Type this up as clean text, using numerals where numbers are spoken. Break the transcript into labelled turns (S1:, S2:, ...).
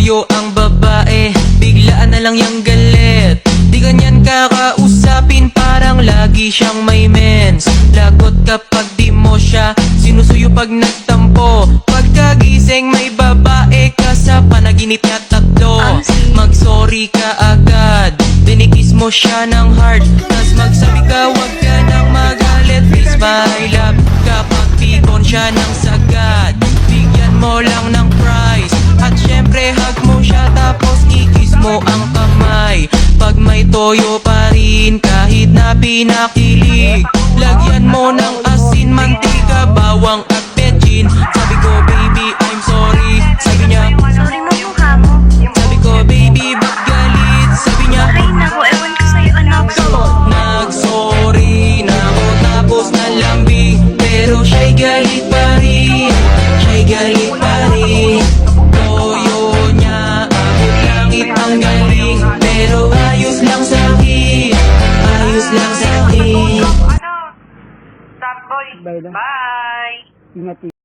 S1: toyo ang babae, biglaan na lang yang galit. Di ganyan kakausapin, parang lagi siyang may mens. Lagot kapag di mo siya sinusuyo pag nagtampo. Pagkagising may babae ka sa panaginip na tatlo. Mag-sorry ka agad, dinikis mo siya ng heart. Tas magsabi ka wag ka nang magalit, please my love. Kapag pikon siya ng sagad, bigyan mo lang ng prize. At syempre hug mo siya tapos ikis mo ang kamay. Pag may toyo pa rin kahit na pinakilig, lagyan mo ng asin, mantika, bawang at betchin. Sabi ko baby I'm sorry, sabi niya
S2: Sorry mo mukha mo.
S1: sabi ko baby ba't galit, sabi niya
S2: Ay nako, ewan ko sa'yo anak ko.
S1: nag-sorry na ako tapos nalambing, pero siya'y galit pa rin, siya'y galit pa rin. Toyo niya abot langit ang galing, pero ayos lang sa'kin, ayos lang sa'kin.
S3: Stop boy.
S4: Bye na.
S3: Bye.
S4: Ingat.